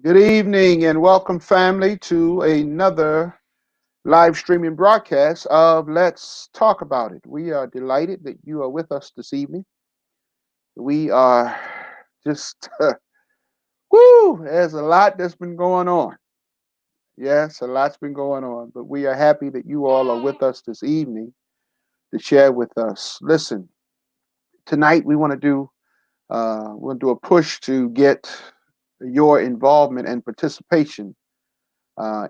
Good evening and welcome, family, to another live streaming broadcast of Let's Talk About It. We are delighted that you are with us this evening. We are just, there's a lot that's been going on. Yes, a lot's been going on, but we are happy that you all are with us this evening to share with us. Listen, tonight we're going to do a push to get your involvement and participation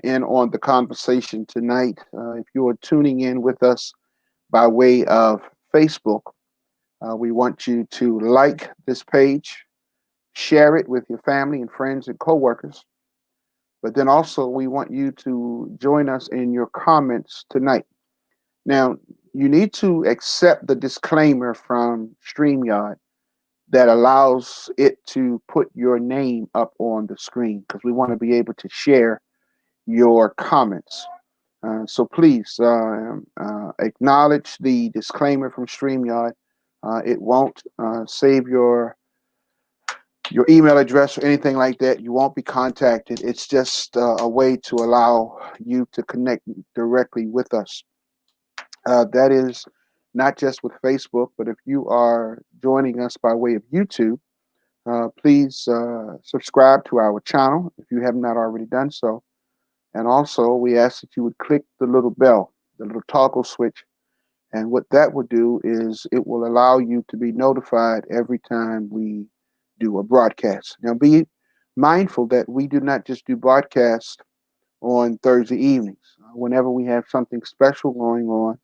in on the conversation tonight. If you are tuning in with us by way of Facebook, we want you to like this page, share it with your family and friends and coworkers. But then also, we want you to join us in your comments tonight. Now, you need to accept the disclaimer from StreamYard that allows it to put your name up on the screen because we want to be able to share your comments. So please acknowledge the disclaimer from StreamYard. It won't save your email address or anything like that. You won't be contacted. It's just a way to allow you to connect directly with us. That is not just with Facebook, but if you are joining us by way of YouTube, please subscribe to our channel if you have not already done so. And also, we ask that you would click the little bell, the little toggle switch. And what that will do is it will allow you to be notified every time we do a broadcast. Now, be mindful that we do not just do broadcasts on Thursday evenings. Whenever we have something special going on,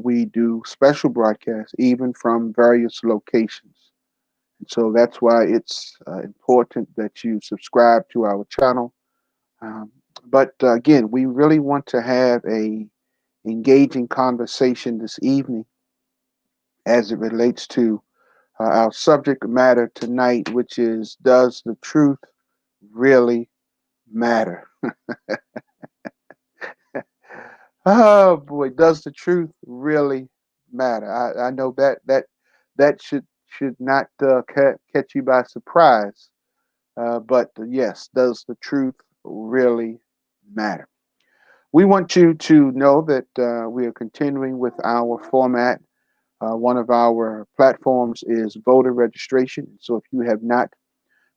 we do special broadcasts, even from various locations. And so that's why it's important that you subscribe to our channel. But again, we really want to have a engaging conversation this evening as it relates to our subject matter tonight, which is, does the truth really matter? Oh boy, does the truth really matter? I know that should not catch you by surprise. But yes, does the truth really matter? We want you to know that we are continuing with our format. One of our platforms is voter registration. So if you have not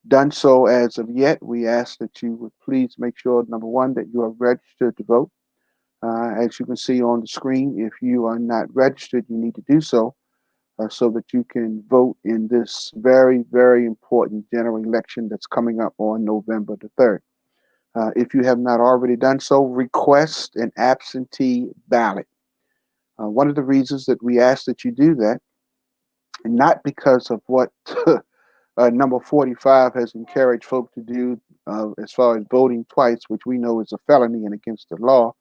done so as of yet, we ask that you would please make sure, number one, that you are registered to vote. As you can see on the screen, if you are not registered, you need to do so that you can vote in this very, very important general election that's coming up on November the 3rd. If you have not already done so, request an absentee ballot. One of the reasons that we ask that you do that, and not because of what number 45 has encouraged folk to do as far as voting twice, which we know is a felony and against the law,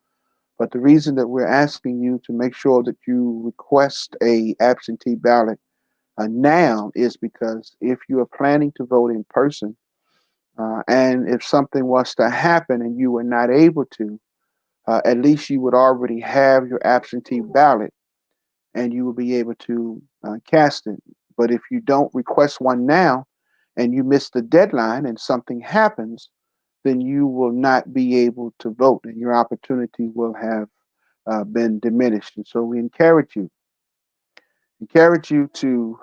but the reason that we're asking you to make sure that you request a absentee ballot now is because if you are planning to vote in person, and if something was to happen and you were not able to, at least you would already have your absentee ballot and you will be able to cast it. But if you don't request one now and you miss the deadline and something happens, then you will not be able to vote and your opportunity will have been diminished. And so we encourage you to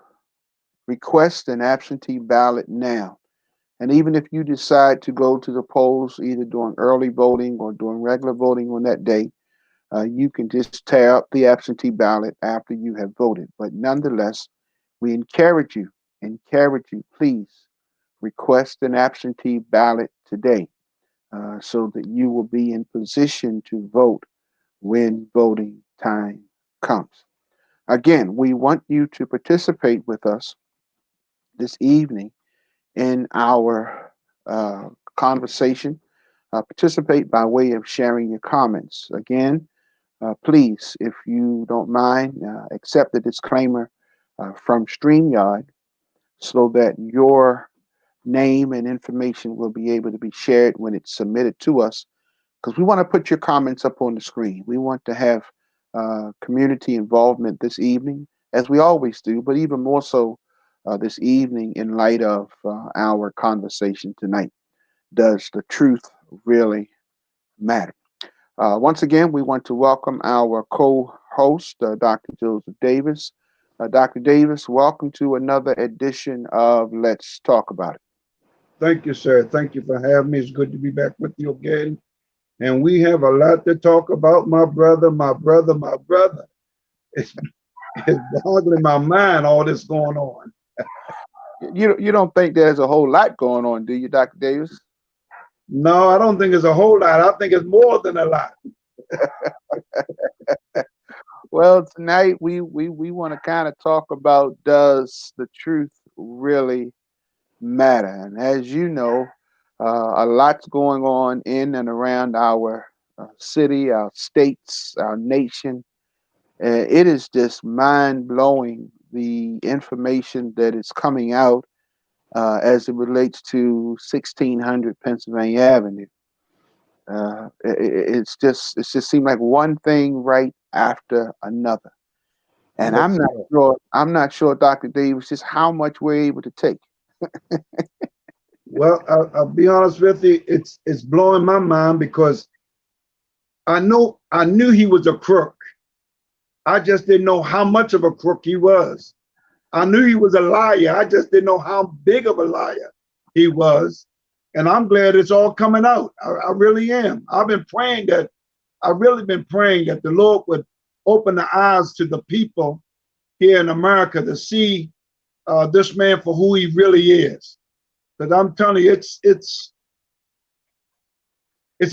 request an absentee ballot now. And even if you decide to go to the polls either during early voting or during regular voting on that day, you can just tear up the absentee ballot after you have voted. But nonetheless, we encourage you, please request an absentee ballot today so that you will be in position to vote when voting time comes. Again, we want you to participate with us this evening in our conversation. Participate by way of sharing your comments. Again, please, if you don't mind, accept the disclaimer from StreamYard so that your name and information will be able to be shared when it's submitted to us. Because we want to put your comments up on the screen. We want to have community involvement this evening, as we always do, but even more so this evening in light of our conversation tonight. Does the truth really matter? Once again, we want to welcome our co-host, Dr. Joseph Davis. Dr. Davis, welcome to another edition of Let's Talk About It. Thank you, sir. Thank you for having me. It's good to be back with you again. And we have a lot to talk about, my brother, my brother, my brother. It's, it's boggling my mind, all this going on. You don't think there's a whole lot going on, do you, Dr. Davis? No, I don't think it's a whole lot. I think it's more than a lot. Well, tonight we want to kind of talk about, does the truth really matter? And as you know, a lot's going on in and around our city, our states, our nation. It is just mind blowing, the information that is coming out as it relates to 1600 Pennsylvania Avenue. It's just seemed like one thing right after another, and Yes, sir. I'm not sure, Dr. Davis, just how much we're able to take. Well, I'll be honest with you. It's blowing my mind because I knew he was a crook. I just didn't know how much of a crook he was. I knew he was a liar. I just didn't know how big of a liar he was. And I'm glad it's all coming out. I really am. I've really been praying that the Lord would open the eyes to the people here in America to see this man for who he really is. Because I'm telling you, it's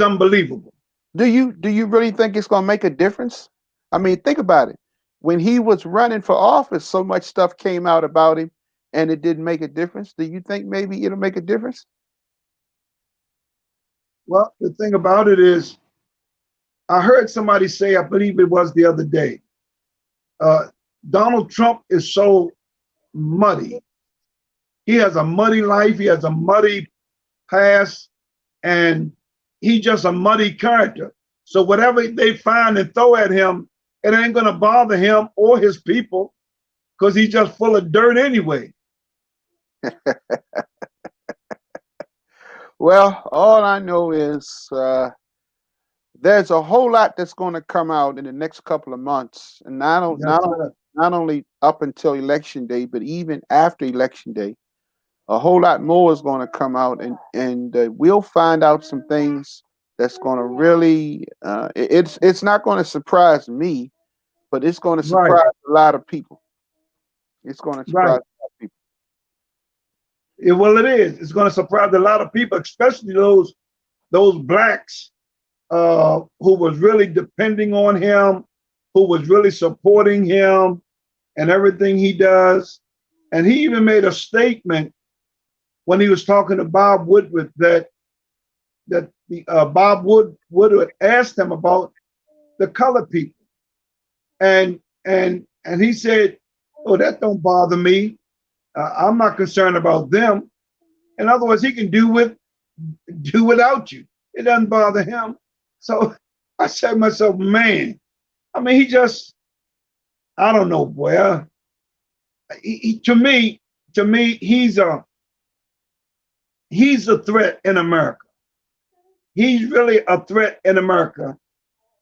unbelievable. Do you really think it's going to make a difference? I mean, think about it. When he was running for office, so much stuff came out about him, and it didn't make a difference. Do you think maybe it'll make a difference? Well, the thing about it is, I heard somebody say, I believe it was the other day, uh, Donald Trump is so muddy. He has a muddy life. He has a muddy past, and he's just a muddy character. So whatever they find and throw at him, it ain't gonna bother him or his people because he's just full of dirt anyway. Well, all I know is there's a whole lot that's going to come out in the next couple of months, and Yes, sir. not only up until election day, but even after election day, a whole lot more is going to come out, and we'll find out some things that's going to really it's not going to surprise me, but it's going to Right, surprise a lot of people. It's going to surprise right. a lot of people. Well, it is. It's gonna surprise a lot of people, especially those blacks who was really depending on him, who was really supporting him and everything he does. And he even made a statement when he was talking to Bob Woodward that Bob Woodward asked him about the colored people, and he said, "Oh, that don't bother me. I'm not concerned about them." In other words, he can do without you. It doesn't bother him. So I said to myself, man, I mean, I don't know, boy. To me, he's a threat in America. He's really a threat in America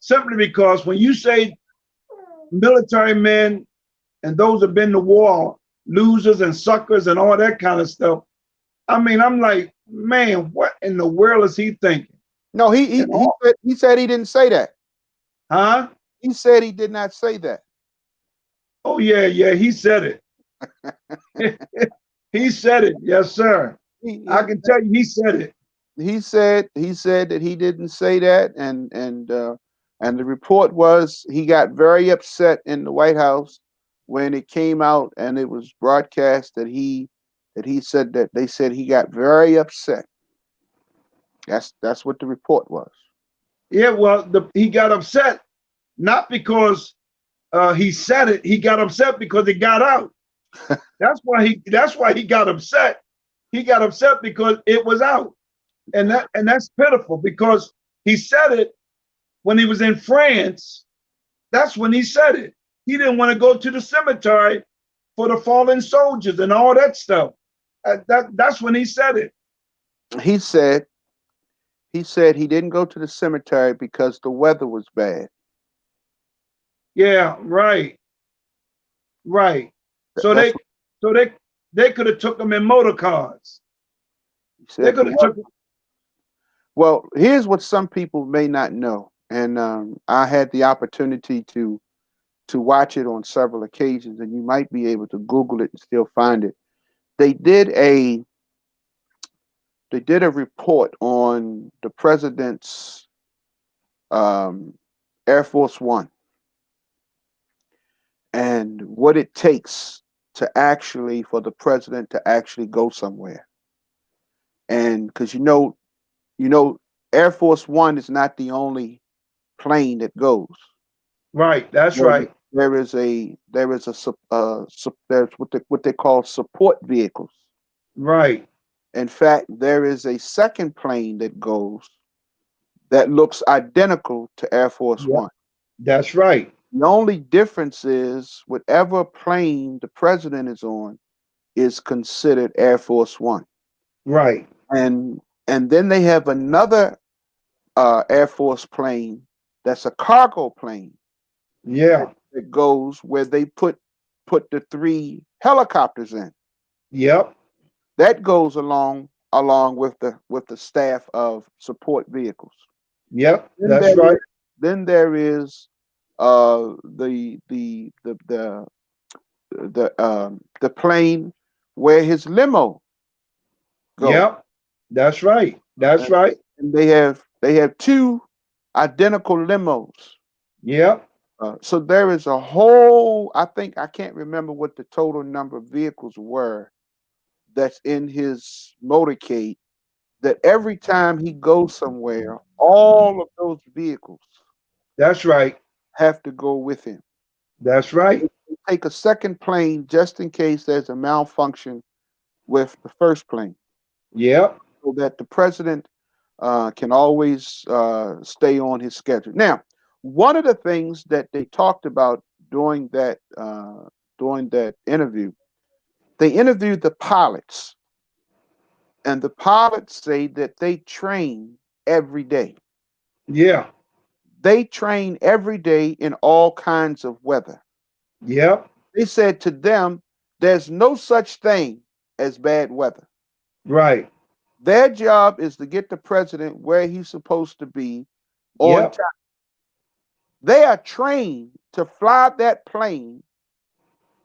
simply because when you say military men and those who've been to war, losers and suckers and all that kind of stuff, I mean, I'm like, man, what in the world is he thinking? No, he he And he all, said, he said he didn't say that. huh? He said he did not say that. Oh yeah, yeah, he said it. He said it. Yes, sir. He, I he can tell you he said it. he said that he didn't say that, and the report was he got very upset in the White House when it came out and it was broadcast that he said that they said he got very upset. That's what the report was. Yeah, well, he got upset not because he said it. He got upset because it got out. That's why he got upset. He got upset because it was out. And that's pitiful because he said it when he was in France. That's when he said it. He didn't want to go to the cemetery for the fallen soldiers and all that stuff. That's when he said it. He said. he said he didn't go to the cemetery because the weather was bad. Yeah, right, right. So That's they, what so they could have took them in motor cars. he They said. could have took. Well, here's what some people may not know, and I had the opportunity to watch it on several occasions, and you might be able to Google it and still find it. They did a they did a report on the president's um, Air Force One and what it takes to actually for the president to actually go somewhere. And because Air Force One is not the only plane that goes. Right, that's There, right. there's what they call support vehicles. Right. In fact, there is a second plane that goes that looks identical to Air Force Yep, One. that's right. The only difference is whatever plane the president is on is considered Air Force One. Right. And and then they have another Air Force plane that's a cargo plane Yeah. that goes where they put the three helicopters in. Yep. That goes along with the staff of support vehicles. Yep. Then That's there right. is then there is the plane where his limo goes. Yep. That's right. That's And right. they have two identical limos. Yep. So there is a whole. I can't remember what the total number of vehicles were that's in his motorcade. That every time he goes somewhere, all of those vehicles That's right. have to go with him. That's right. Take a second plane just in case there's a malfunction with the first plane, Yep. so that the president can always stay on his schedule. Now, one of the things that they talked about during that interview, they interviewed the pilots, and the pilots say that they train every day. Yeah. They train every day in all kinds of weather. Yep. They said to them, there's no such thing as bad weather. Right. Their job is to get the president where he's supposed to be on Yep. time. They are trained to fly that plane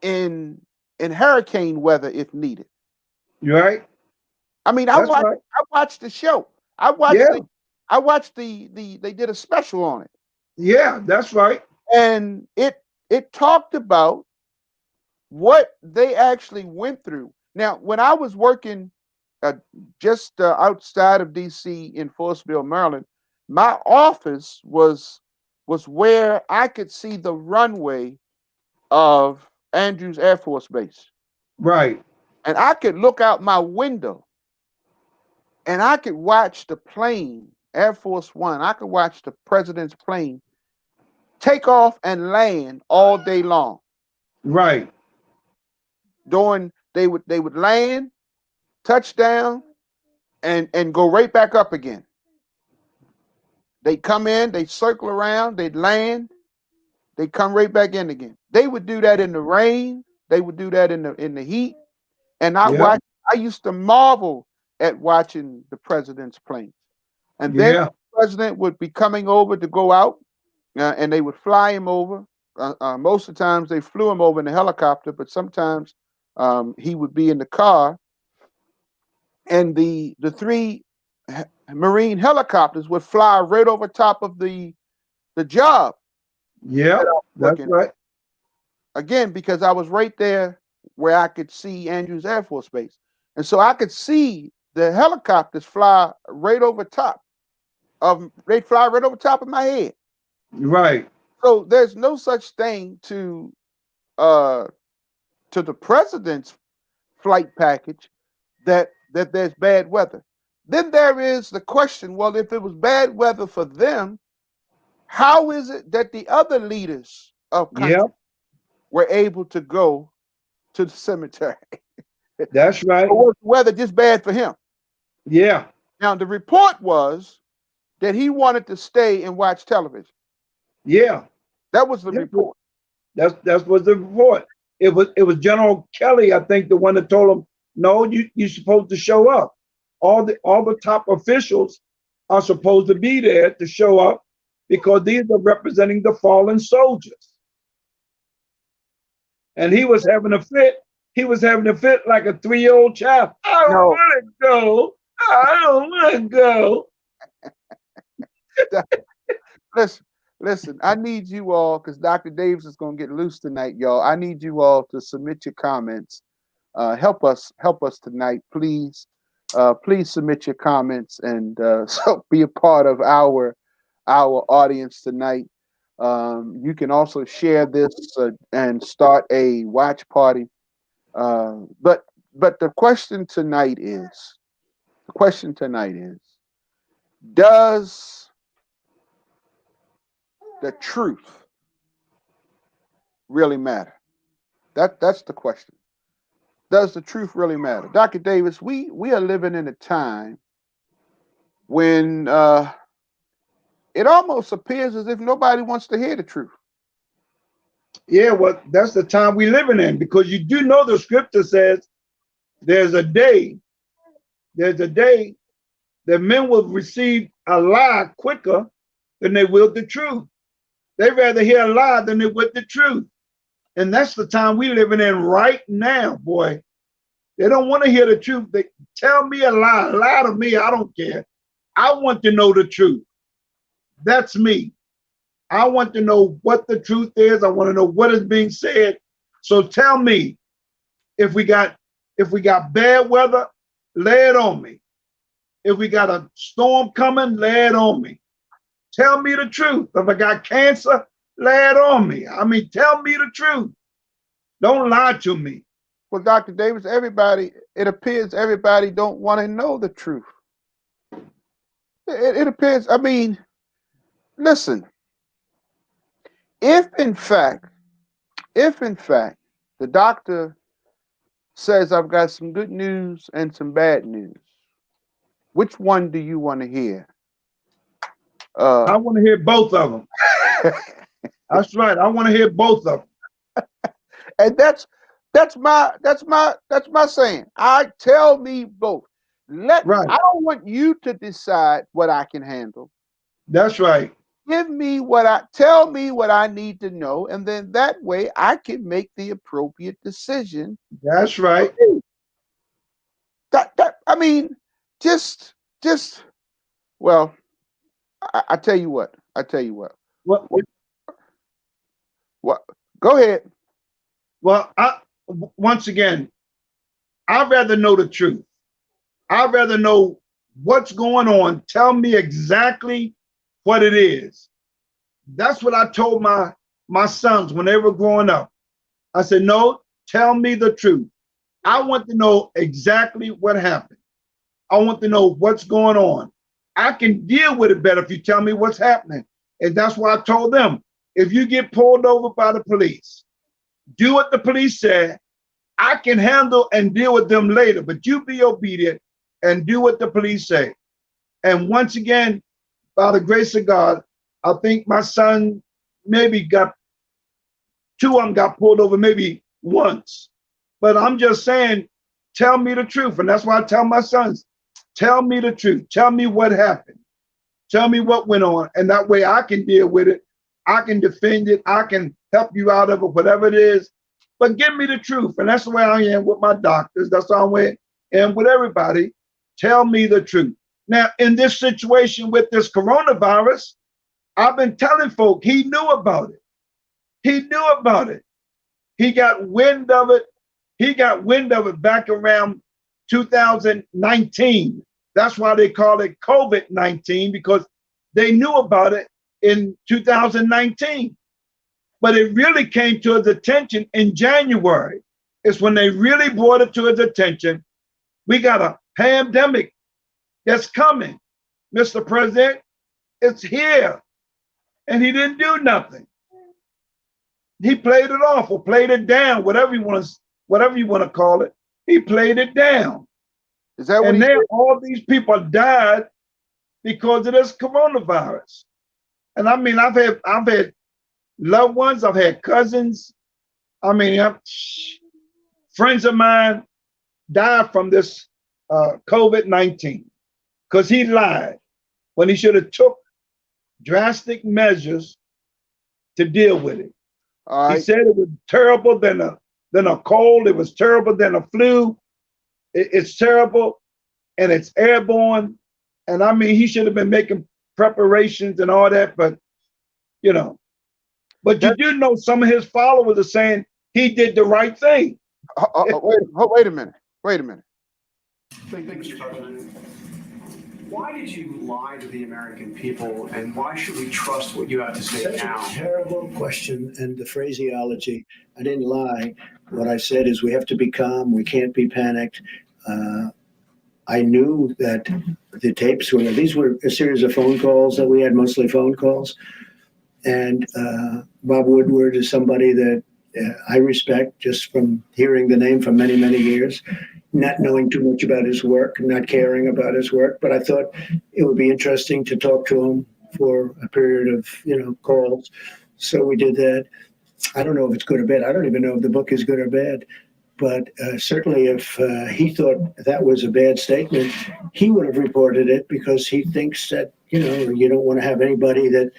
in hurricane weather if needed. You right. I mean, That's right. I watched the show. I watched Yeah. the I watched the they did a special on it, Yeah. That's right. and it talked about what they actually went through. Now, when I was working uh, just outside of D.C. in Forestville, Maryland, my office was where I could see the runway of Andrews Air Force Base, Right. and I could look out my window and I could watch the plane, Air Force One. I could watch the president's plane take off and land all day long. Right. Doing they would land, touchdown, and go right back up again. They come in, they circle around, they land, they come right back in again. They would do that in the rain. They would do that in the heat. And Yep. I used to marvel at watching the president's planes. And then Yeah. the president would be coming over to go out, and they would fly him over. Most of the times they flew him over in a helicopter, but sometimes he would be in the car, and the three Marine helicopters would fly right over top of the job that I Yep. was That's working right. again because I was right there where I could see Andrews Air Force Base, and so I could see the helicopters fly right over top of they fly right over top of my head. Right. So there's no such thing uh to the president's flight package that there's bad weather. Then there is the question, well, if it was bad weather for them, how is it that the other leaders of country Yep. were able to go to the cemetery? That's right. Or was the weather just bad for him? Yeah. Now the report was that he wanted to stay and watch television. Yeah, That was the report. that's what the report. It was General Kelly, I think, the one that told him, no, you're supposed to show up. All the top officials are supposed to be there to show up because these are representing the fallen soldiers. And he was having a fit. He was having a fit like a 3-year-old child. I don't No, want to go. I don't want to go. listen, listen. I need you all because Dr. Davis is going to get loose tonight, y'all. I need you all to submit your comments. Help us tonight, please. Please submit your comments and so be a part of our audience tonight. You can also share this and start a watch party. But the question tonight is, does the truth really matter? That's the question. Does the truth really matter? Dr. Davis, we are living in a time when it almost appears as if nobody wants to hear the truth. Yeah, well, that's the time we're living in, because you do know the scripture says there's a day that men will receive a lie quicker than they will the truth. They'd rather hear a lie than they would the truth. And that's the time we're living in right now, boy. They don't want to hear the truth. They tell me a lie to me. I don't care. I want to know the truth. That's me. I want to know what the truth is. I want to know what is being said. So tell me, if we got bad weather, lay it on me. If we got a storm coming, lay it on me. Tell me the truth. If I got cancer, lay it on me. I mean, tell me the truth. Don't lie to me. Well, Dr. Davis, it appears everybody don't want to know the truth. It appears, I mean, listen, if in fact the doctor says I've got some good news and some bad news, which one do you want to hear? I want to hear both of them. That's right. I want to hear both of them. And that's my saying. Tell me both. Right. I don't want you to decide what I can handle. That's right. Tell me what I need to know, and then that way I can make the appropriate decision. That's right. I mean, just well, I tell you what. Well, What? Go ahead. well, once again, I'd rather know the truth. I'd rather know what's going on. Tell me exactly what it is. That's what I told my sons when they were growing up. I said, no, tell me the truth. I want to know exactly what happened. I want to know what's going on. I can deal with it better if you tell me what's happening. And that's why I told them, if you get pulled over by the police, do what the police say. I can handle and deal with them later, but you be obedient and do what the police say. And once again, by the grace of God, I think my son maybe got, 2 of them got pulled over maybe once. But I'm just saying, tell me the truth. And that's why I tell my sons, tell me the truth. Tell me what happened. Tell me what went on. And that way I can deal with it. I can defend it. I can help you out of it, whatever it is. But give me the truth. And that's the way I am with my doctors. That's how I am with everybody. Tell me the truth. Now, in this situation with this coronavirus, I've been telling folk he knew about it. He knew about it. He got wind of it. He got wind of it back around 2019. That's why they call it COVID-19, because they knew about it in 2019. But it really came to his attention in January. It's when they really brought it to his attention. We got a pandemic that's coming, Mr. President. It's here. And he didn't do nothing. He played it off or played it down, whatever you want to call it. He played it down. Is that what? And then all these people died because of this coronavirus. And I mean, I've had loved ones, I've had cousins. I mean, friends of mine died from this COVID-19 because he lied when he should have took drastic measures to deal with it. All He right. said it was terrible than a cold. It was terrible than a flu. It's terrible, and it's airborne. And I mean, he should have been making preparations and all that, but you know. But you do know some of his followers are saying he did the right thing. Wait a minute. Wait a minute. Thank you, Mr. President. Why did you lie to the American people, and why should we trust what you have to say Such now? a terrible question, and the phraseology. I didn't lie. What I said is we have to be calm. We can't be panicked. I knew that the tapes were, these were a series of phone calls that we had, mostly phone calls. And Bob Woodward is somebody that I respect just from hearing the name for many, many years, not knowing too much about his work, not caring about his work. But I thought it would be interesting to talk to him for a period of, calls. So we did that. I don't know if it's good or bad. I don't even know if the book is good or bad. But certainly if he thought that was a bad statement, he would have reported it because he thinks that, you don't want to have anybody that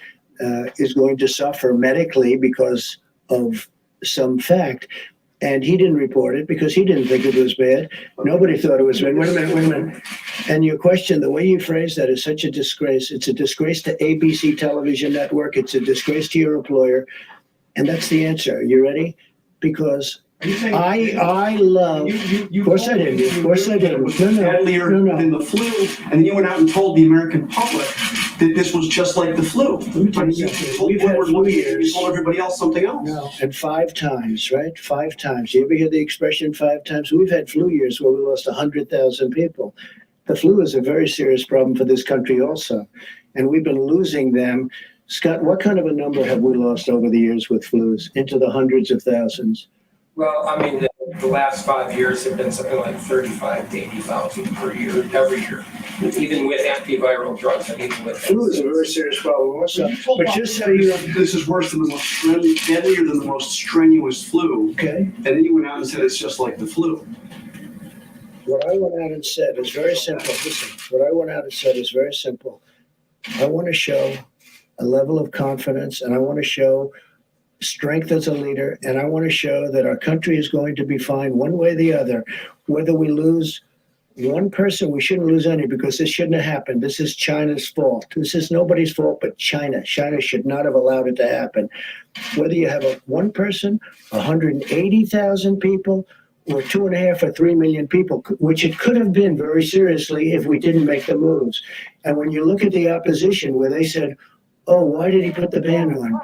is going to suffer medically because of some fact. And he didn't report it because he didn't think it was bad. Nobody thought it was bad. Wait a minute. And your question, the way you phrase that is such a disgrace. It's a disgrace to ABC Television Network. It's a disgrace to your employer. And that's the answer. You ready? Because I love. Of course I didn't. Of course I didn't. It was deadlier than the flu, and then you went out and told the American public that this was just like the flu. We've had flu years. You told everybody else something else. No, and 5 times, right? 5 times. You ever hear the expression 5 times? We've had flu years where we lost 100,000 people. The flu is a very serious problem for this country also, and we've been losing them. Scott, what kind of a number have we lost over the years with flus? Into the hundreds of thousands. Well, I mean, the last 5 years have been something like 35 to 80,000 per year, every year, even with antiviral drugs. And even with flu is a very serious problem also. But just so you know, this is worse than the most deadlier than the most strenuous flu. Okay. And then you went out and said it's just like the flu. What I went out and said is very simple. Listen, what I went out and said is very simple. I want to show a level of confidence, and I want to show strength as a leader, and I want to show that our country is going to be fine one way or the other. Whether we lose one person, we shouldn't lose any, because this shouldn't have happened. This is China's fault. This is nobody's fault but China. China should not have allowed it to happen. Whether you have one person, 180,000 people, or 2.5 or 3 million people, which it could have been very seriously if we didn't make the moves. And when you look at the opposition, where they said, oh, why did he put the ban on?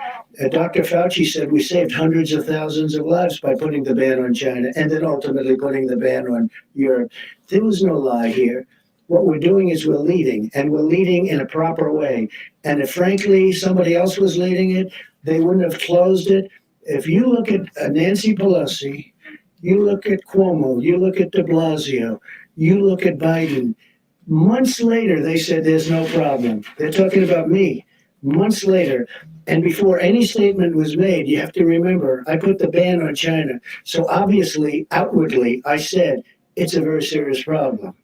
Dr. Fauci said we saved hundreds of thousands of lives by putting the ban on China and then ultimately putting the ban on Europe. There was no lie here. What we're doing is we're leading, and we're leading in a proper way. And if, frankly, somebody else was leading it, they wouldn't have closed it. If you look at Nancy Pelosi, you look at Cuomo, you look at de Blasio, you look at Biden, months later, they said there's no problem. They're talking about me. Months later, and before any statement was made, you have to remember, I put the ban on China. So obviously, outwardly, I said it's a very serious problem.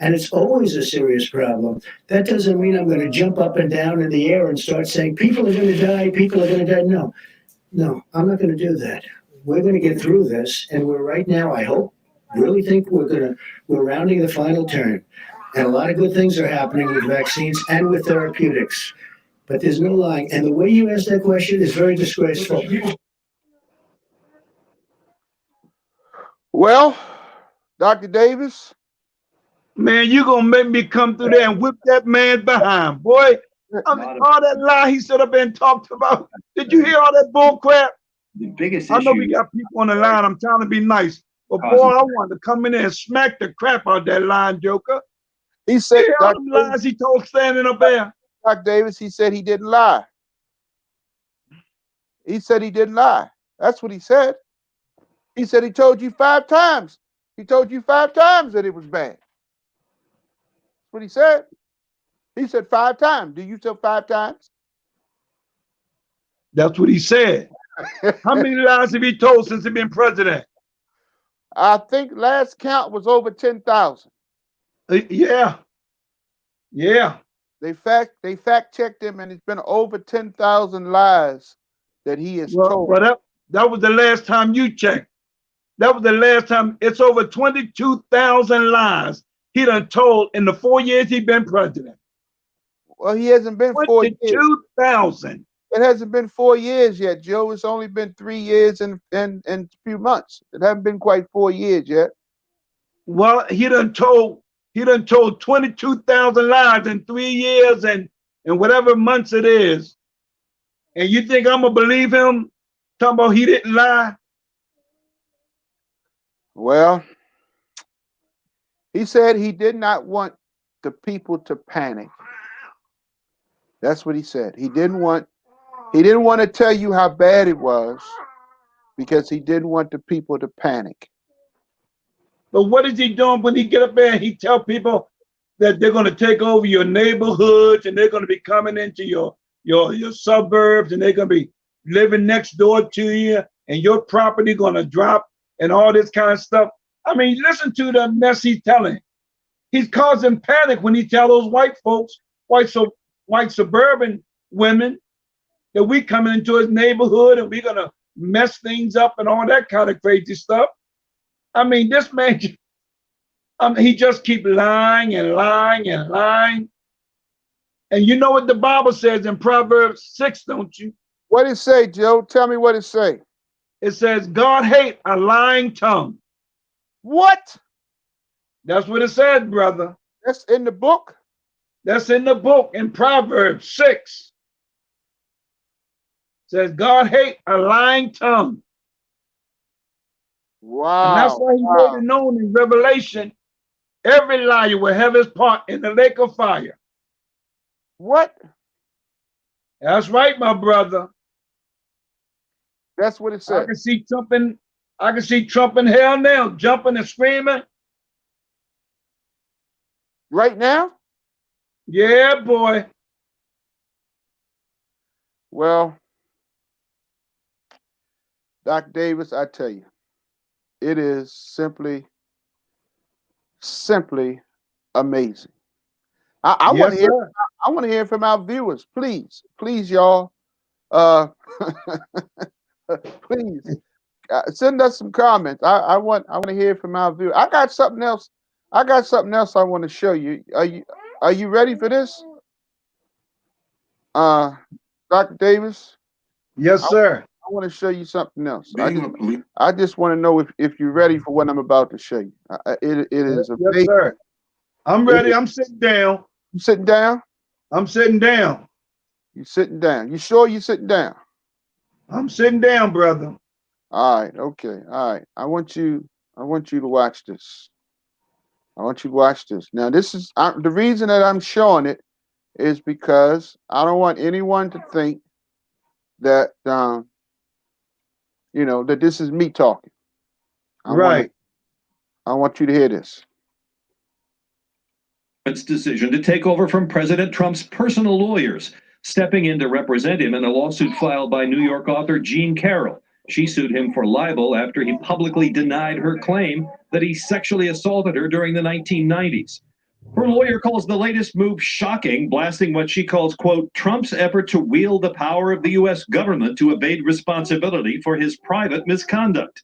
And it's always a serious problem. That doesn't mean I'm going to jump up and down in the air and start saying, people are going to die, people are going to die. No, I'm not going to do that. We're going to get through this. And we're right now, I hope, really think we're rounding the final turn. And a lot of good things are happening with vaccines and with therapeutics. But there's no lying. And the way you asked that question is very disgraceful. Well, Dr. Davis. Man, you going to make me come through there and whip that man behind, boy. I mean, all that lie he said up and talked about. Did you hear all that bull crap? The biggest I know issue. we got people on the line. I'm trying to be nice. But boy, I wanted to come in there and smack the crap out of that lying joker. He said, You hear all them lies he told standing up there? Dr. Davis, he said he didn't lie. He said he didn't lie. That's what he said. He said he told you 5 times. He told you 5 times that it was bad. That's what he said. He said 5 times. Do you tell 5 times? That's what he said. How many lies have he told since he been president? I think last count was over 10,000. Yeah. Yeah. They fact checked him, and it's been over 10,000 lies that he has told. Well, that was the last time you checked. That was the last time. It's over 22,000 lies he done told in the 4 years he been president. Well, he hasn't been 4 years. 22,000. It hasn't been 4 years yet, Joe. It's only been 3 years and a few months. It hasn't been quite 4 years yet. Well, he done told 22,000 lies in 3 years and whatever months it is. And you think I'm gonna believe him talking about he didn't lie? Well, he said he did not want the people to panic. That's what he said. He didn't want to tell you how bad it was because he didn't want the people to panic. But what is he doing when he get up there and he tell people that they're going to take over your neighborhoods and they're going to be coming into your suburbs and they're going to be living next door to you and your property going to drop and all this kind of stuff? I mean, listen to the mess he's telling. He's causing panic when he tell those white folks, white suburban women, that we coming into his neighborhood and we're going to mess things up and all that kind of crazy stuff. I mean, this man, he just keep lying and lying and lying. And you know what the Bible says in Proverbs 6, don't you? What did it say, Joe? Tell me what it say. It says, God hate a lying tongue. What? That's what it says, brother. That's in the book? That's in the book in Proverbs 6. It says, God hate a lying tongue. Wow. And that's why he made it known in Revelation, every liar will have his part in the lake of fire. What? That's right, my brother. That's what it says. I can see Trump in hell now, jumping and screaming. Right now? Yeah, boy. Well, Dr. Davis, I tell you, it is simply amazing. I want to hear from our viewers, please, y'all. Please send us some comments. I want to hear from our viewers. I got something else I want to show you. Are you ready for this? Dr. Davis? Yes, sir. I want to show you something else. I just want to know if you're ready for what I'm about to show you. It is amazing. Yes, sir. I'm ready. I'm sitting down. You sitting down? I'm sitting down. You sitting down? You sure you sitting down? I'm sitting down, brother. All right. Okay. All right. I want you to watch this. I want you to watch this. Now, this is the reason that I'm showing it is because I don't want anyone to think that that this is me talking. Right. I want you to hear this. Its decision to take over from President Trump's personal lawyers, stepping in to represent him in a lawsuit filed by New York author Jean Carroll. She sued him for libel after he publicly denied her claim that he sexually assaulted her during the 1990s. Her lawyer calls the latest move shocking, blasting what she calls, quote, Trump's effort to wield the power of the U.S. government to evade responsibility for his private misconduct.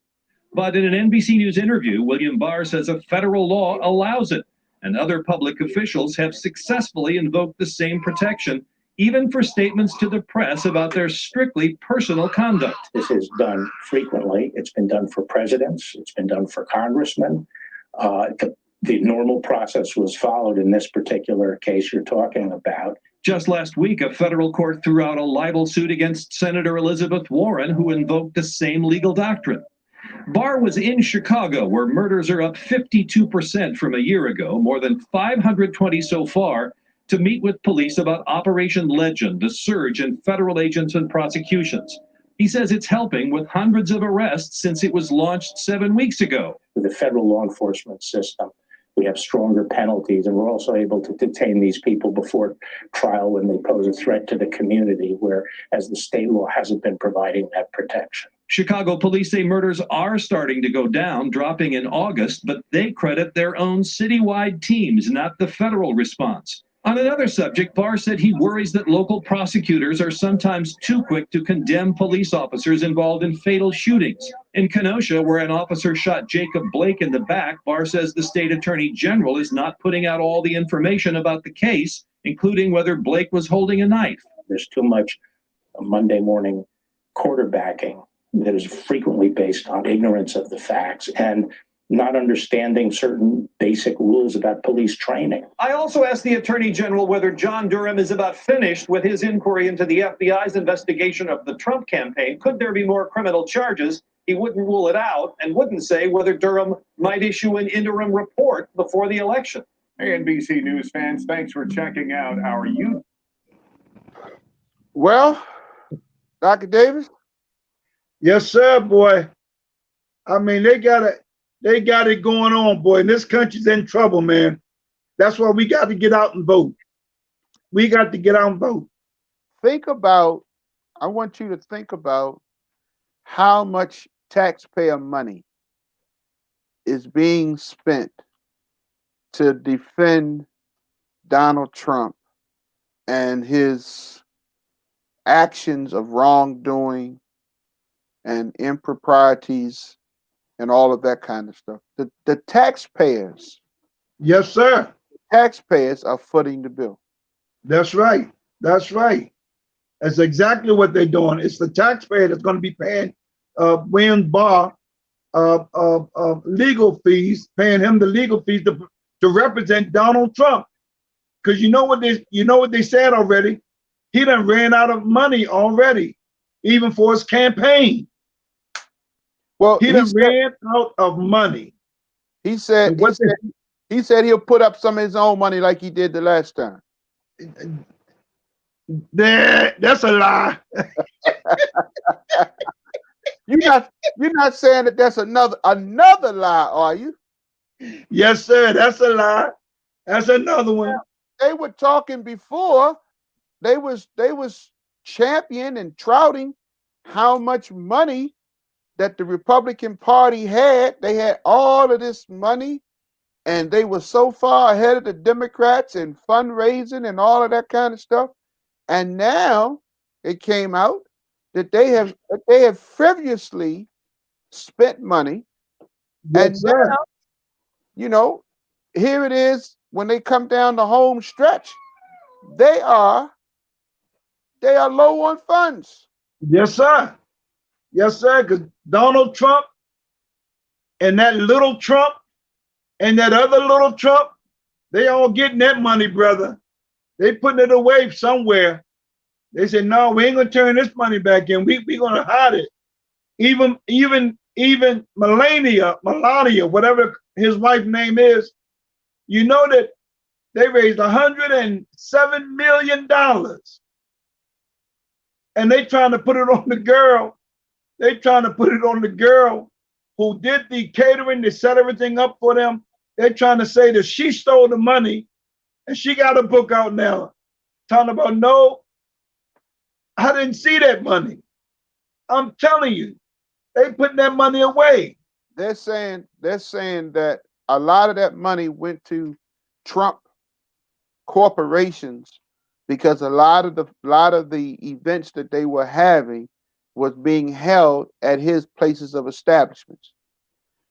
But in an NBC News interview, William Barr says a federal law allows it, and other public officials have successfully invoked the same protection, even for statements to the press about their strictly personal conduct. This is done frequently. It's been done for presidents. It's been done for congressmen. The normal process was followed in this particular case you're talking about. Just last week, a federal court threw out a libel suit against Senator Elizabeth Warren, who invoked the same legal doctrine. Barr was in Chicago, where murders are up 52% from a year ago, more than 520 so far, to meet with police about Operation Legend, the surge in federal agents and prosecutions. He says it's helping with hundreds of arrests since it was launched 7 weeks ago. The federal law enforcement system We have stronger penalties, and we're also able to detain these people before trial when they pose a threat to the community, whereas the state law hasn't been providing that protection. Chicago police say murders are starting to go down, dropping in August, but they credit their own citywide teams, not the federal response. On another subject, Barr said he worries that local prosecutors are sometimes too quick to condemn police officers involved in fatal shootings. In Kenosha, where an officer shot Jacob Blake in the back, Barr says the state attorney general is not putting out all the information about the case, including whether Blake was holding a knife. There's too much Monday morning quarterbacking that is frequently based on ignorance of the facts and not understanding certain basic rules about police training. I also asked the Attorney General whether John Durham is about finished with his inquiry into the FBI's investigation of the Trump campaign. Could there be more criminal charges? He wouldn't rule it out and wouldn't say whether Durham might issue an interim report before the election. Hey, NBC News fans, thanks for checking out our YouTube. Well, Dr. Davis? Yes, sir, boy. I mean, they got it going on, boy. And this country's in trouble, man. That's why we got to get out and vote. We got to get out and vote. I want you to think about how much taxpayer money is being spent to defend Donald Trump and his actions of wrongdoing and improprieties and all of that kind of stuff. The taxpayers. Yes, sir. Taxpayers are footing the bill. That's right. That's right. That's exactly what they're doing. It's the taxpayer that's going to be paying William Barr legal fees, paying him the legal fees to represent Donald Trump. Because you know what they said already. He done ran out of money already, even for his campaign. Well, he done ran out of money. He said he'll put up some of his own money like he did the last time. That's a lie. You're not saying that that's another lie, are you? Yes, sir. That's a lie. That's another one. They were talking before. They was championing and touting how much money that the Republican Party had. They had all of this money, and they were so far ahead of the Democrats in fundraising and all of that kind of stuff. And now it came out that they have frivolously spent money. Yes, and now, you know, here it is when they come down the home stretch, they are low on funds. Yes, sir. Yes, sir. Because Donald Trump and that little Trump and that other little Trump, they all getting that money, brother. They putting it away somewhere. They said, no, we ain't gonna turn this money back in. We gonna hide it. Even Melania, whatever his wife's name is, you know that they raised $107 million. And they trying to put it on the girl. They trying to put it on the girl who did the catering, they set everything up for them. They're trying to say that she stole the money and she got a book out now talking about, no, I didn't see that money. I'm telling you, they putting that money away. They're saying that a lot of that money went to Trump corporations because a lot of the events that they were having was being held at his places of establishments.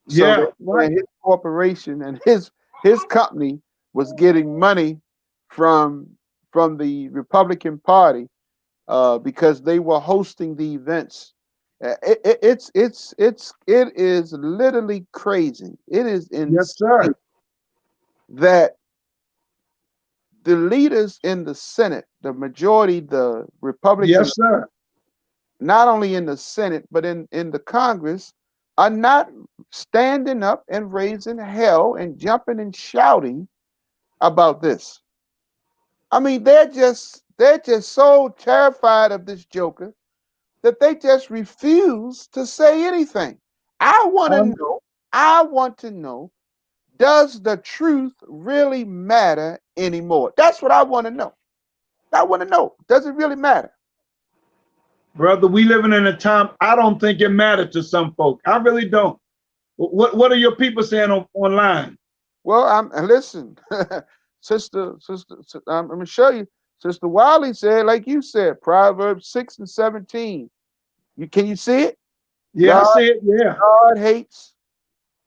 So Yeah, right. his corporation and his company was getting money from the Republican Party because they were hosting the events. It is literally crazy. It is insane. Yes, sir. That the leaders in the Senate, the majority, the Republicans, Yes, sir. not only in the Senate, but in the Congress, are not standing up and raising hell and jumping and shouting about this. I mean, they're just so terrified of this joker that they just refuse to say anything. I want to know Does the truth really matter anymore? That's what I want to know. I want to know. Does it really matter? Brother, we living in a time, I don't think it mattered to some folk. I really don't. What are your people saying online? Well, listen, I'm gonna show you. Sister Wiley said, like you said, Proverbs 6 and 17. Can you see it? Yeah, I see it. Yeah. God hates.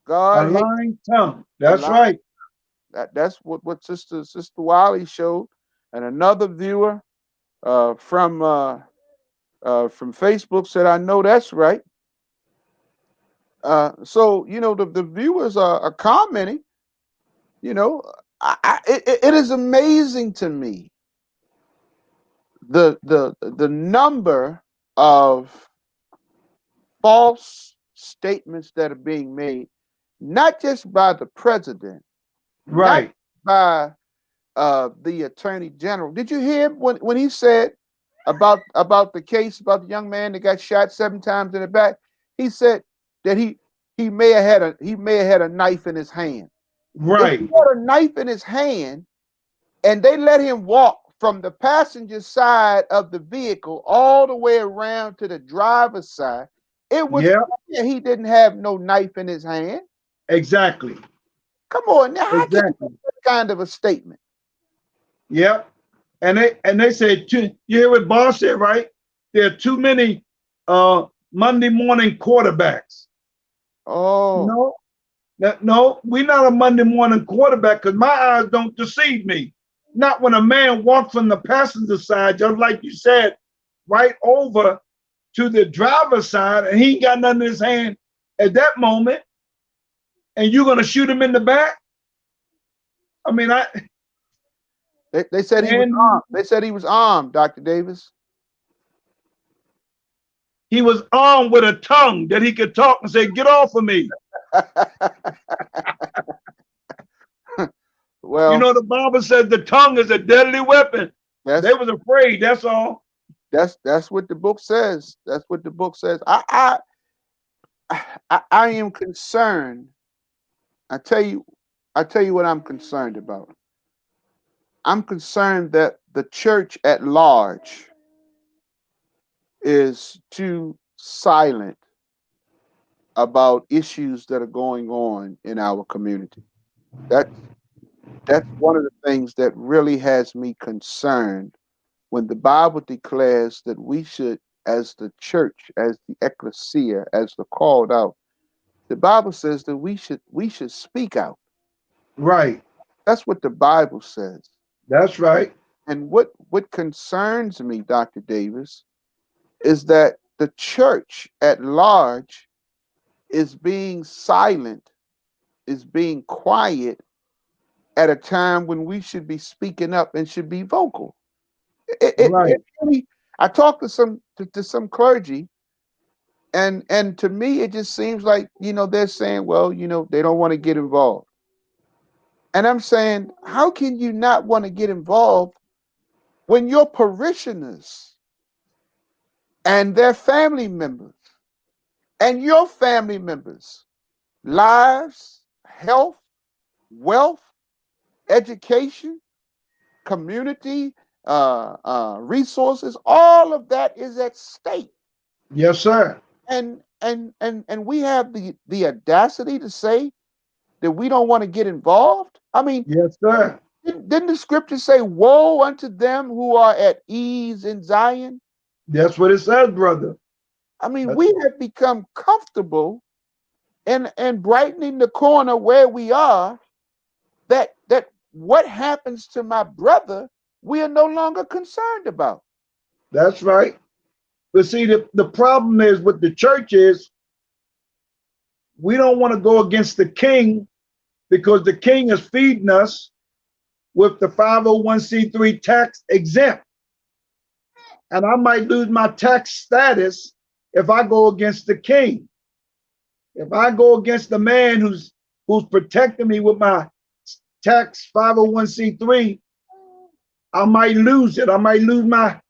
A God hates. lying tongue. That's lying. right. That's what Sister Wiley showed, and another viewer from Facebook said, "I know that's right." So the viewers are commenting. You know, it is amazing to me the number of false statements that are being made, not just by the president, Right. not by the attorney general. Did you hear when he said about the case about the young man that got shot 7 times in the back? He said that he may have had a knife in his hand. Right. If he had a knife in his hand and they let him walk from the passenger side of the vehicle all the way around to the driver's side, it was clear he didn't have no knife in his hand. Exactly. Come on now, how can you Exactly. make that kind of a statement? Yep. And they say you hear what Boss said, right? There are too many Monday morning quarterbacks. Oh. No, we're not a Monday morning quarterback because my eyes don't deceive me. Not when a man walks from the passenger side, just like you said, right over to the driver's side, and he ain't got nothing in his hand at that moment, and you're gonna shoot him in the back. I mean, They said he was armed. They said he was armed, Dr. Davis. He was armed with a tongue that he could talk and say, "Get off of me." Well, you know, the Bible says the tongue is a deadly weapon. They was afraid. That's all. That's what the book says. That's what the book says. I am concerned. I tell you what I'm concerned about. I'm concerned that the church at large is too silent about issues that are going on in our community. That's one of the things that really has me concerned when the Bible declares that we should, as the church, as the ecclesia, as the called out, the Bible says that we should speak out. Right. That's what the Bible says. That's right. And what concerns me, Dr. Davis, is that the church at large is being silent, is being quiet at a time when we should be speaking up and should be vocal. Right. I talked to some clergy, and to me it just seems like they're saying, well, they don't want to get involved. And I'm saying, how can you not want to get involved when your parishioners and their family members and your family members' lives, health, wealth, education, community, resources, all of that is at stake. Yes, sir. And we have the audacity to say that we don't want to get involved. I mean, yes, sir. Didn't the scripture say, "Woe unto them who are at ease in Zion"? That's what it says, brother. I mean, we have become comfortable and brightening the corner where we are. That what happens to my brother, we are no longer concerned about. That's right. But see, the problem is with the church is we don't want to go against the king because the king is feeding us with the 501c3 tax exempt. And I might lose my tax status if I go against the king. If I go against the man who's protecting me with my tax 501c3, I might lose it. I might lose my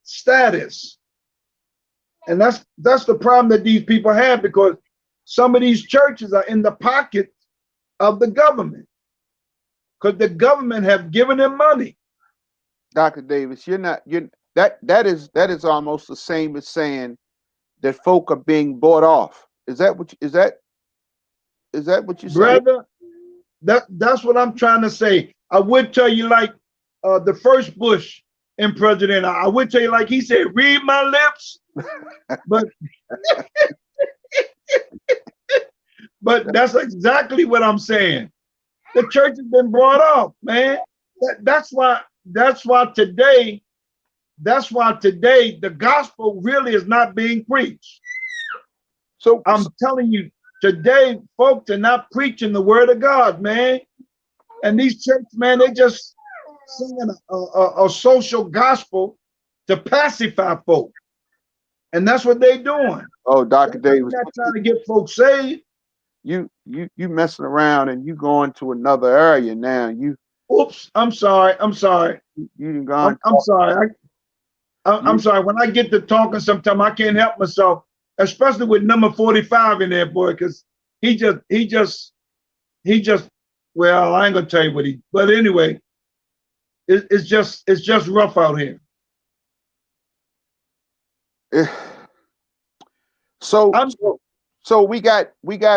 status. And that's the problem that these people have, because some of these churches are in the pocket of the government, because the government have given them money. Dr. Davis, that is almost the same as saying that folk are being bought off. Is that what you're saying? Brother, that's what I'm trying to say. I would tell you like the first Bush in president. I would tell you like he said, read my lips. But but that's exactly what I'm saying. The church has been brought off, man. That's why today the gospel really is not being preached. So I'm telling you, today folks are not preaching the word of God, man. And these church, man, they just singing a social gospel to pacify folk. And that's what they're doing. oh, Dr. They're Davis, not trying to get folks saved. you messing around and you going to another area now. Oops, I'm sorry. You done gone. I'm sorry. I'm sorry. When I get to talking, sometimes I can't help myself, especially with number 45 in there, boy, because he just, well, I ain't gonna tell you what but anyway, it's just rough out here. So we got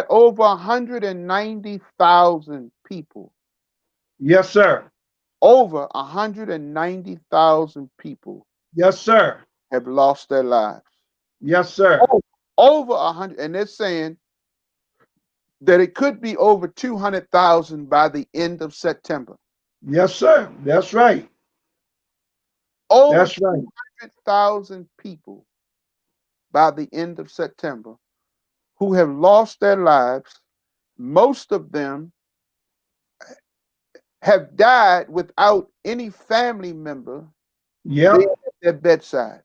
over 190,000 people. Yes, sir. Over 190,000 people Yes, sir. have lost their lives. Yes, sir. Over 100, and they're saying that it could be over 200,000 by the end of September. Yes, sir. That's right. Over That's right. 200,000 people by the end of September who have lost their lives. Most of them have died without any family member Yep. being at their bedside.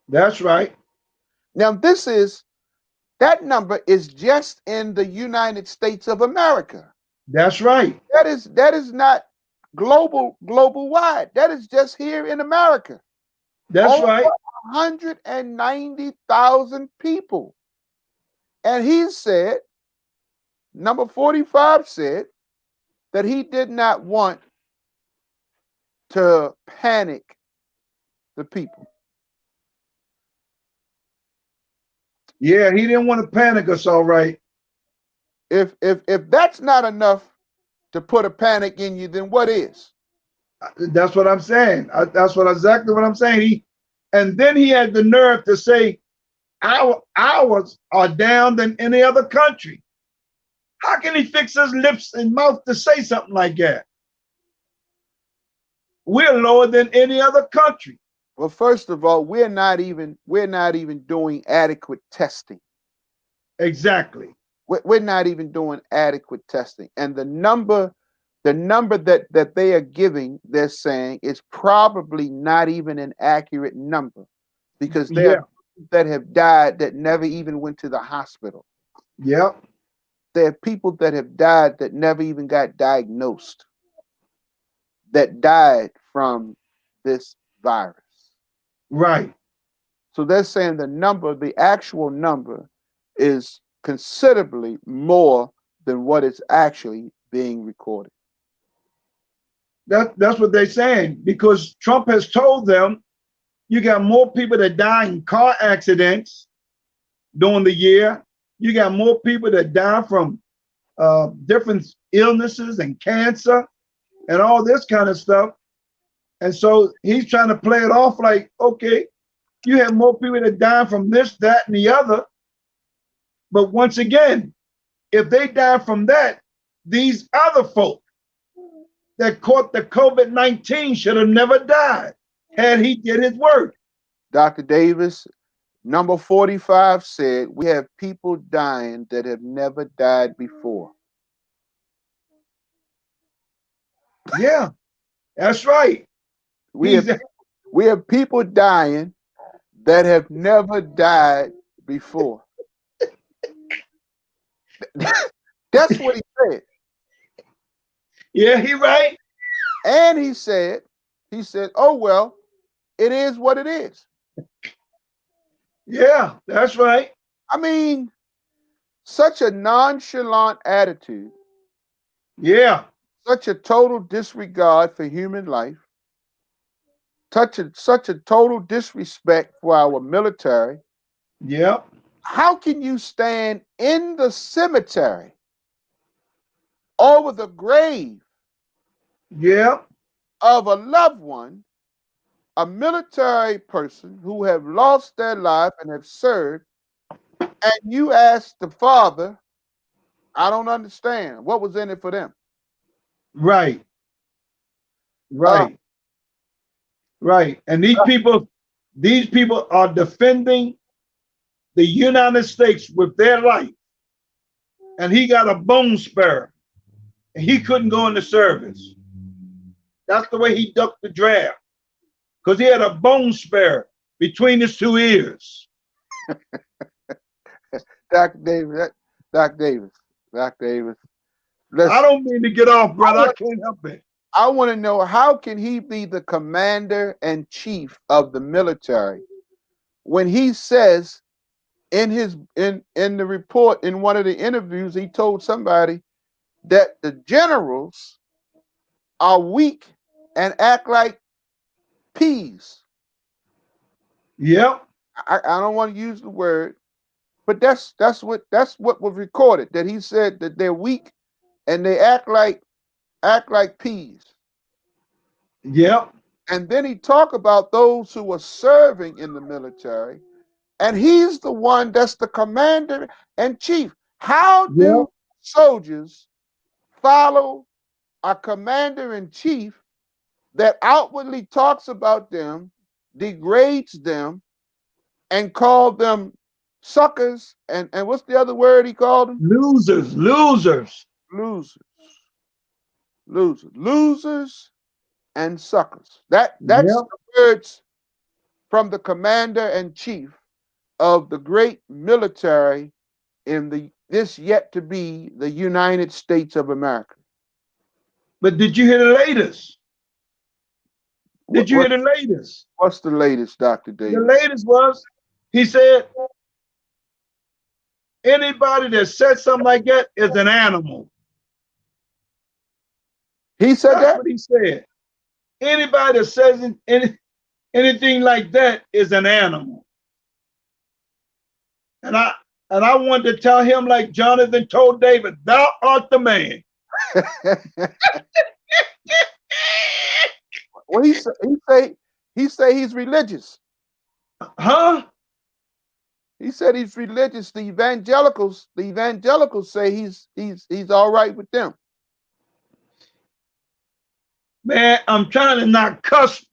That's right. Now, that number is just in the United States of America. That's right. That is not global wide. That is just here in America. That's Over right. 190,000 people. And he said, number 45 said that he did not want to panic the people. Yeah, he didn't want to panic us, all right. If that's not enough to put a panic in you, then what is? That's what I'm saying. That's exactly what I'm saying. And then he had the nerve to say ours are down than any other country. How can he fix his lips and mouth to say something like that? We're lower than any other country. Well, first of all, we're not even doing adequate testing. Exactly. We're not even doing adequate testing. And the number that they are giving, they're saying, is probably not even an accurate number, because there are people that have died that never even went to the hospital. Yep. There are people that have died that never even got diagnosed, that died from this virus. Right. So they're saying the actual number is considerably more than what is actually being recorded. That's what they're saying, because Trump has told them you got more people that die in car accidents during the year. You got more people that die from different illnesses and cancer and all this kind of stuff. And so he's trying to play it off like, okay, you have more people that die from this, that, and the other. But once again, if they die from that, these other folk that caught the COVID-19 should have never died had he did his work. Dr. Davis, number 45 said we have people dying that have never died before. Yeah, that's right. We have people dying that have never died before. That's what he said. Yeah, he right. And he said, oh, well, it is what it is. Yeah, that's right. I mean, such a nonchalant attitude Yeah. Such a total disregard for human life, such a total disrespect for our military. Yeah. How can you stand in the cemetery over the grave Yeah. of a loved one, a military person who have lost their life and have served, and you ask the father, I don't understand. What was in it for them? Right. Uh, Right. Right. And these people are defending the United States with their life. And he got a bone spur. And he couldn't go into service. That's the way he ducked the draft. Because he had a bone spur between his two ears. Dr. Davis, Dr. Davis, Dr. Davis. I don't mean to get off, brother. I can't help it. I want to know, how can he be the commander and chief of the military when he says in the report, in one of the interviews, he told somebody that the generals are weak and act like peas. Yep. I don't want to use the word, but that's what was recorded, that he said that they're weak and they act like peas. Yep. And then he talked about those who were serving in the military, and he's the one that's the commander and chief. How Yep. do soldiers follow a commander in chief that outwardly talks about them, degrades them, and called them suckers, and what's the other word he called them? Losers. Losers. Losers and suckers. That's Yep. the words from the commander in chief of the great military in this yet to be the United States of America. But did you hear the latest? Did you hear the latest? What's the latest, Dr. Davis? The latest was, he said, anybody that said something like that is an animal. He said That's that? what he said. Anybody that says anything like that is an animal. And I wanted to tell him, like Jonathan told David, thou art the man. Well, he say he's religious. Huh? He said he's religious. The evangelicals say he's all right with them. Man, I'm trying to not cuss,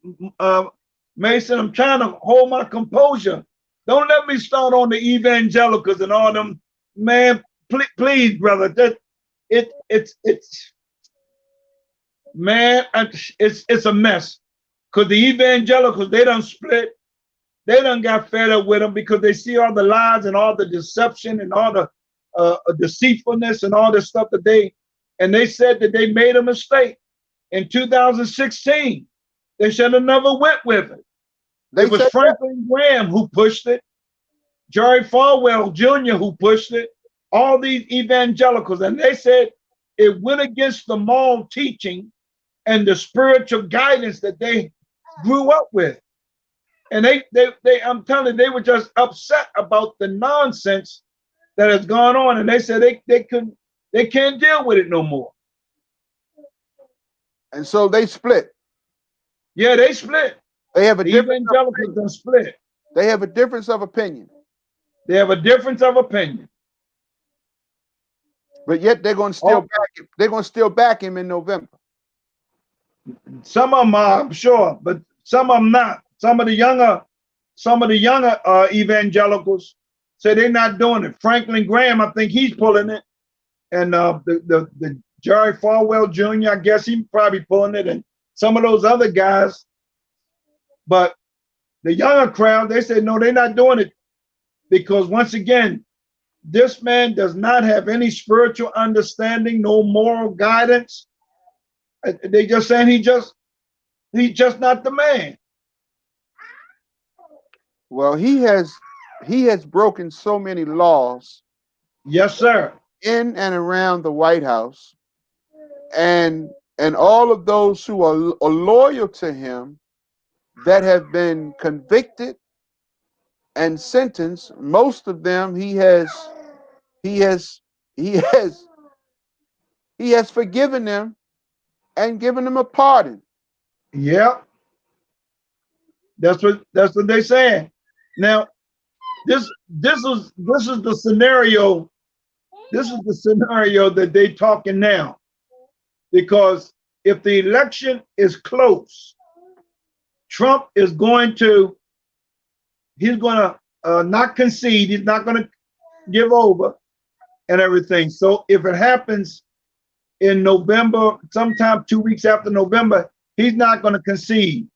Mason. I'm trying to hold my composure. Don't let me start on the evangelicals and all them. Man, please, brother. It's a mess. Because the evangelicals, they done split. They done got fed up with them because they see all the lies and all the deception and all the deceitfulness and all this stuff and they said that they made a mistake in 2016. They should have never went with it. It was Franklin Graham who pushed it, Jerry Falwell Jr. who pushed it, all these evangelicals, and they said it went against the moral teaching and the spiritual guidance that they grew up with. And they I'm telling you, they were just upset about the nonsense that has gone on, and they said they can't deal with it no more. And so they split. Yeah, they split. They have a evangelicals done split. They have a difference of opinion. They have a difference of opinion. But yet they're going to still back him. They're going to still back him in November. Some of them are, I'm sure, but some of them not. Some of the younger evangelicals say they're not doing it. Franklin Graham, I think he's pulling it, and the Jerry Falwell Jr., I guess he's probably pulling it, and some of those other guys. But the younger crowd, they say no, they're not doing it because once again, this man does not have any spiritual understanding, no moral guidance. They just saying he's just not the man. Well, he has broken so many laws. Yes, sir. In and around the White House and all of those who are loyal to him that have been convicted and sentenced, most of them he has forgiven them and given them a pardon. Yeah, that's what they saying. Now, this is the scenario. This is the scenario that they talking now, because if the election is close, Trump is going to not concede. He's not going to give over and everything. So if it happens in November, sometime 2 weeks after November, he's not going to concede.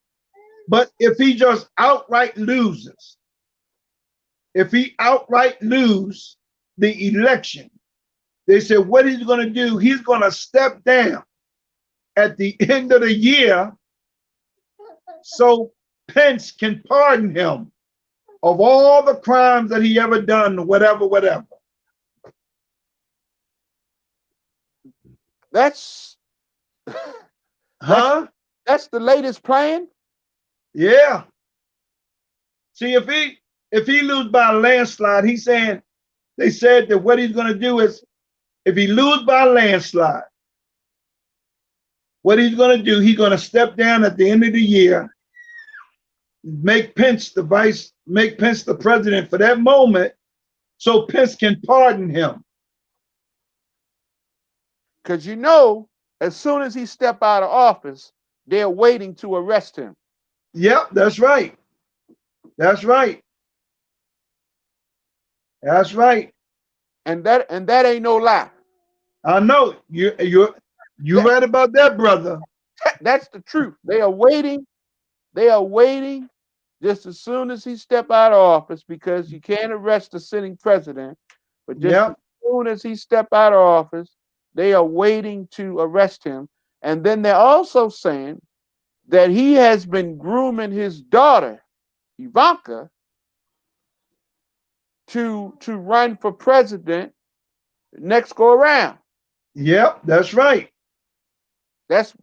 But if he just outright loses, if he outright lose the election, they said what he's going to do, he's going to step down at the end of the year so Pence can pardon him of all the crimes that he ever done, whatever. That's Huh? that's the latest plan. Yeah. See, if he lose by a landslide, they said that what he's going to do is, if he lose by a landslide, what he's going to do, he's going to step down at the end of the year, make Pence the president for that moment, so Pence can pardon him. Because as soon as he step out of office, they're waiting to arrest him. Yep, that's right. That's right. That's right. And that ain't no lie. I know you read about that, brother. That's the truth. They are waiting just as soon as he step out of office, because you can't arrest the sitting president. But just as soon as he step out of office, they are waiting to arrest him. And then they're also saying that he has been grooming his daughter, Ivanka, to run for president next go around. Yep, that's right. That's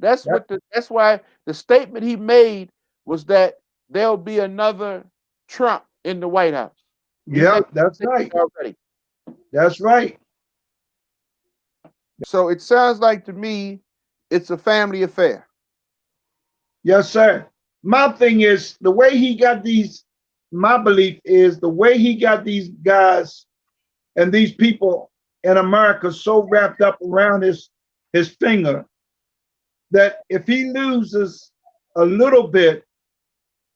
why the statement he made was that there'll be another Trump in the White House. Yeah, that's right. Already. That's right. So it sounds like to me it's a family affair. Yes, sir. My thing is the way he got these, my belief is the way he got these guys and these people in America so wrapped up around his finger that if he loses a little bit,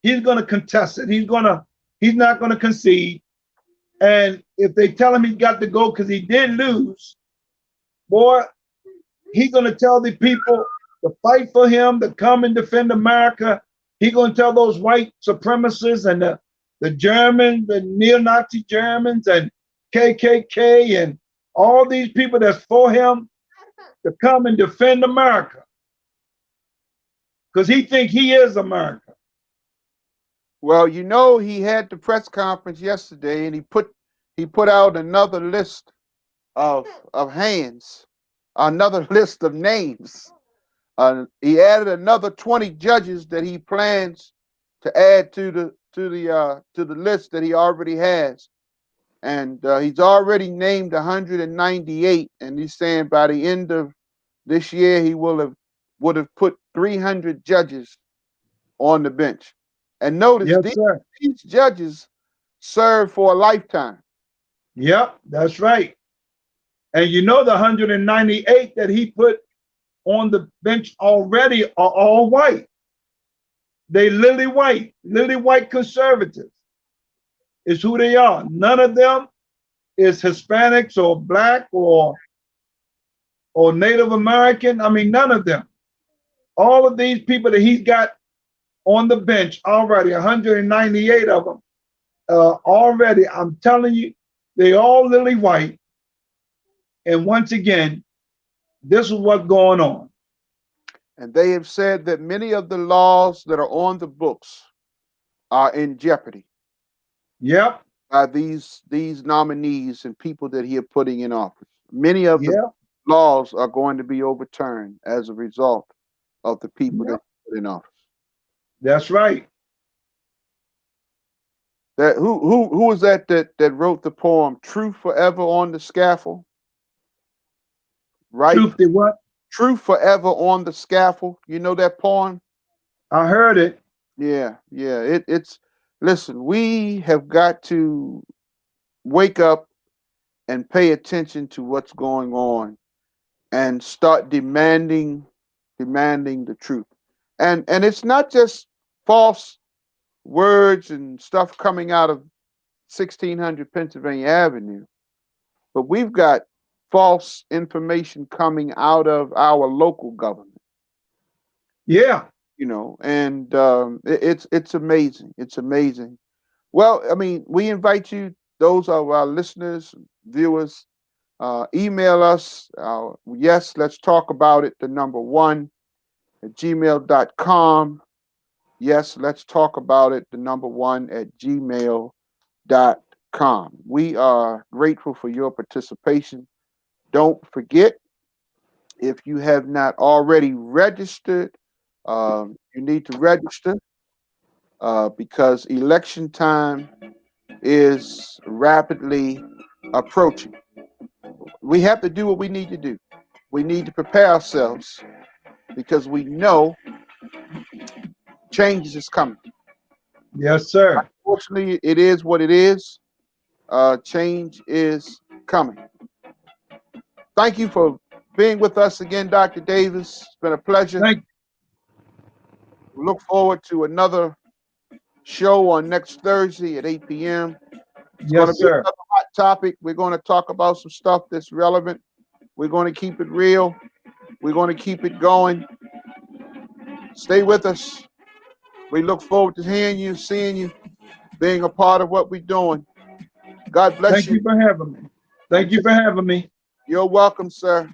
he's going to contest it. He's not going to concede. And if they tell him he's got to go because he did lose, boy, he's going to tell the people to fight for him, to come and defend America. He's going to tell those white supremacists and the Germans, the neo-Nazi Germans and KKK and all these people that's for him to come and defend America. Because he think he is America. Well, he had the press conference yesterday, and he put out another list of hands, another list of names. He added another 20 judges that he plans to add to the list that he already has, and he's already named 198, and he's saying by the end of this year he would have put 300 judges on the bench. And notice these judges serve for a lifetime. Yep, that's right. And the 198 that he put on the bench already are all white. They lily white conservatives is who they are. None of them is Hispanics or black or Native American. I mean, none of them. All of these people that he's got on the bench already, 198 of them already, I'm telling you, they all lily white. And once again, this is what's going on. And they have said that many of the laws that are on the books are in jeopardy. Yep. By these nominees and people that he is putting in office. Many of the laws are going to be overturned as a result of the people that put in office. That's right. That who was that wrote the poem "Truth Forever on the Scaffold"? Right, Truth did what? "Truth Forever on the Scaffold." You know that poem? I heard it. Yeah, yeah. It's listen. We have got to wake up and pay attention to what's going on and start demanding the truth. And it's not just false words and stuff coming out of 1600 Pennsylvania Avenue, but we've got false information coming out of our local government. Yeah. You know, and it's amazing. It's amazing. Well, I mean, we invite you, those of our listeners, viewers, email us. Yes, let's talk about it. The number 1 at gmail.com. Yes, let's talk about it. The number 1 at gmail.com. We are grateful for your participation. Don't forget, if you have not already registered, you need to register because election time is rapidly approaching. We have to do what we need to do. We need to prepare ourselves because we know changes is coming. Yes, sir. Unfortunately, it is what it is. Change is coming. Thank you for being with us again, Dr. Davis. It's been a pleasure. Thank We look forward to another show on next Thursday at 8 p.m. It's going to Yes, be sir. another hot topic. We're going to talk about some stuff that's relevant. We're going to keep it real. We're going to keep it going. Stay with us. We look forward to hearing you, seeing you, being a part of what we're doing. God bless Thank you for having me. Thank you for having me. You're welcome, sir.